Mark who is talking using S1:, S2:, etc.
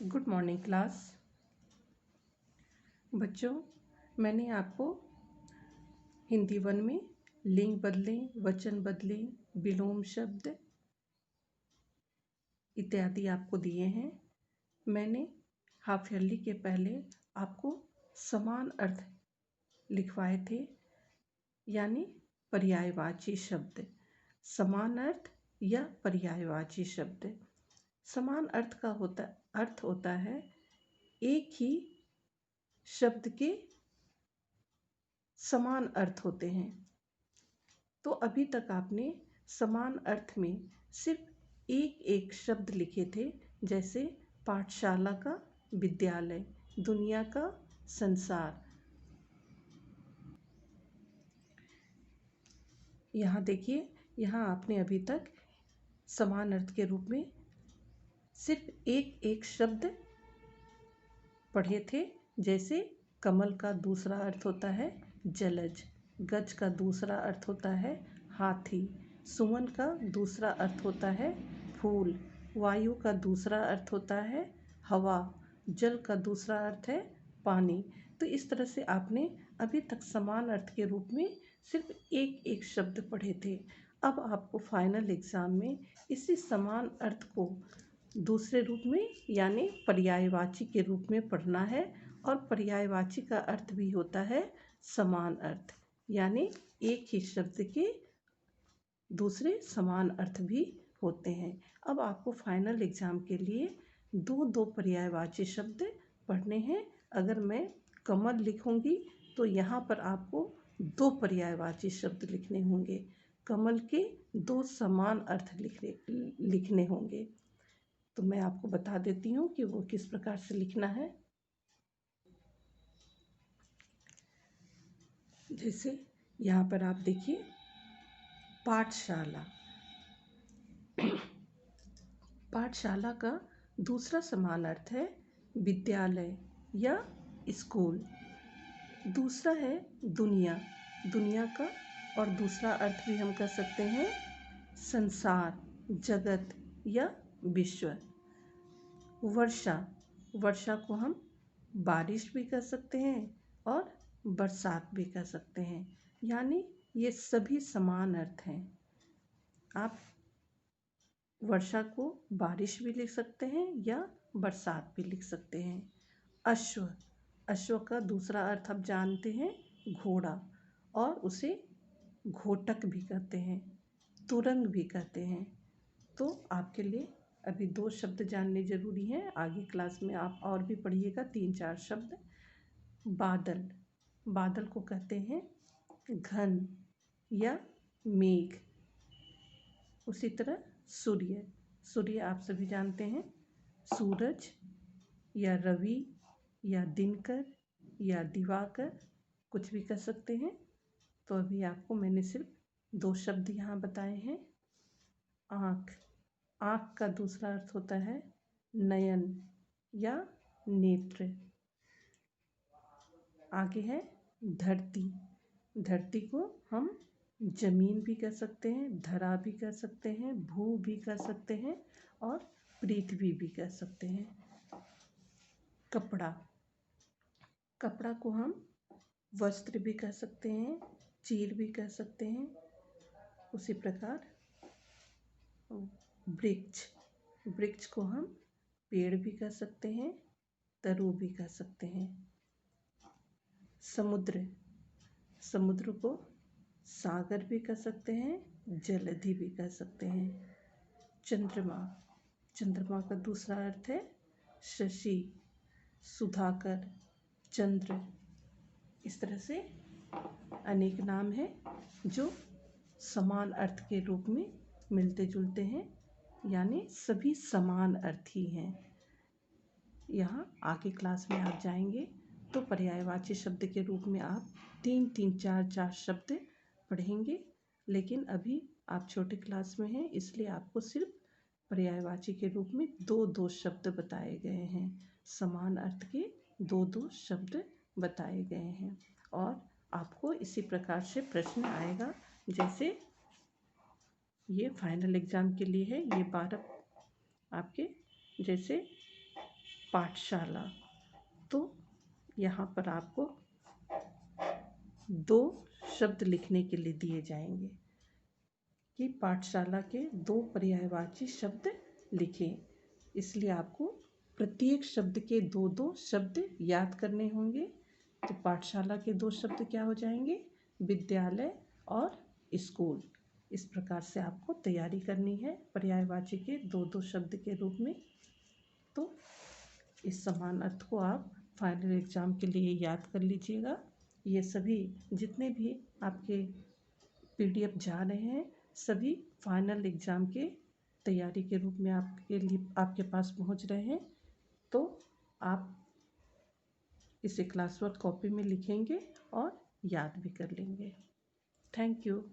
S1: Good morning class. बच्चों, मैंने आपको हिंदी वन में लिंग बदलें, वचन बदलें, विलोम शब्द इत्यादि आपको दिए हैं। मैंने हाफ ईयरली के पहले आपको समान अर्थ लिखवाए थे, यानी पर्यायवाची शब्द। समान अर्थ या पर्यायवाची शब्द। समान अर्थ का अर्थ होता है एक ही शब्द के समान अर्थ होते हैं। तो अभी तक आपने समान अर्थ में सिर्फ एक एक शब्द लिखे थे, जैसे पाठशाला का विद्यालय, दुनिया का संसार। यहाँ देखिए, यहाँ आपने अभी तक समान अर्थ के रूप में सिर्फ एक एक शब्द पढ़े थे, जैसे कमल का दूसरा अर्थ होता है जलज, गज का दूसरा अर्थ होता है हाथी, सुमन का दूसरा अर्थ होता है फूल, वायु का दूसरा अर्थ होता है हवा, जल का दूसरा अर्थ है पानी। तो इस तरह से आपने अभी तक समान अर्थ के रूप में सिर्फ एक एक शब्द पढ़े थे। अब आपको फाइनल एग्ज़ाम में इसी समान अर्थ को दूसरे रूप में यानी पर्यायवाची के रूप में पढ़ना है। और पर्यायवाची का अर्थ भी होता है समान अर्थ, यानी एक ही शब्द के दूसरे समान अर्थ भी होते हैं। अब आपको फाइनल एग्ज़ाम के लिए दो दो पर्यायवाची शब्द पढ़ने हैं। अगर मैं कमल लिखूंगी तो यहाँ पर आपको दो पर्यायवाची शब्द लिखने होंगे, कमल के दो समान अर्थ लिखने होंगे। तो मैं आपको बता देती हूँ कि वो किस प्रकार से लिखना है। जैसे यहाँ पर आप देखिए, पाठशाला। पाठशाला का दूसरा समान अर्थ है विद्यालय या स्कूल। दूसरा है दुनिया, दुनिया का और दूसरा अर्थ भी हम कर सकते हैं संसार, जगत या विश्व। वर्षा, वर्षा को हम बारिश भी कर सकते हैं और बरसात भी कर सकते हैं, यानी ये सभी समान अर्थ हैं। आप वर्षा को बारिश भी लिख सकते हैं या बरसात भी लिख सकते हैं। अश्व, अश्व का दूसरा अर्थ आप जानते हैं घोड़ा, और उसे घोटक भी कहते हैं, तुरंग भी कहते हैं। तो आपके लिए अभी दो शब्द जानने ज़रूरी हैं, आगे क्लास में आप और भी पढ़िएगा 3-4 शब्द। बादल, बादल को कहते हैं घन या मेघ। उसी तरह सूर्य, सूर्य आप सभी जानते हैं सूरज या रवि या दिनकर या दिवाकर, कुछ भी कह सकते हैं। तो अभी आपको मैंने सिर्फ दो शब्द यहाँ बताए हैं। आँख, आँख का दूसरा अर्थ होता है नयन या नेत्र। आगे है धरती, धरती को हम जमीन भी कह सकते हैं, धरा भी कह सकते हैं, भू भी कह सकते हैं और पृथ्वी भी कह सकते हैं। कपड़ा, कपड़ा को हम वस्त्र भी कह सकते हैं, चीर भी कह सकते हैं। उसी प्रकार वृक्ष, वृक्ष को हम पेड़ भी कह सकते हैं, तरु भी कह सकते हैं। समुद्र, समुद्र को सागर भी कह सकते हैं, जलधि भी कह सकते हैं। चंद्रमा, चंद्रमा का दूसरा अर्थ है शशि, सुधाकर, चंद्र। इस तरह से अनेक नाम हैं जो समान अर्थ के रूप में मिलते जुलते हैं, यानी सभी समान अर्थी हैं। यहाँ आगे क्लास में आप जाएंगे तो पर्यायवाची शब्द के रूप में आप 3-3, 4-4 शब्द पढ़ेंगे, लेकिन अभी आप छोटे क्लास में हैं, इसलिए आपको सिर्फ पर्यायवाची के रूप में 2-2 शब्द बताए गए हैं, समान अर्थ के 2-2 शब्द बताए गए हैं। और आपको इसी प्रकार से प्रश्न आएगा, जैसे ये फाइनल एग्ज़ाम के लिए है, ये 12 आपके जैसे पाठशाला। तो यहाँ पर आपको 2 शब्द लिखने के लिए दिए जाएंगे कि पाठशाला के 2 पर्यायवाची शब्द लिखें। इसलिए आपको प्रत्येक शब्द के 2-2 शब्द याद करने होंगे। तो पाठशाला के 2 शब्द क्या हो जाएंगे? विद्यालय और स्कूल। इस प्रकार से आपको तैयारी करनी है पर्यायवाची के 2-2 शब्द के रूप में। तो इस समान अर्थ को आप फाइनल एग्ज़ाम के लिए याद कर लीजिएगा। ये सभी जितने भी आपके PDF जा रहे हैं सभी फाइनल एग्ज़ाम के तैयारी के रूप में आपके पास पहुंच रहे हैं। तो आप इसे क्लास वर्क कॉपी में लिखेंगे और याद भी कर लेंगे। Thank you.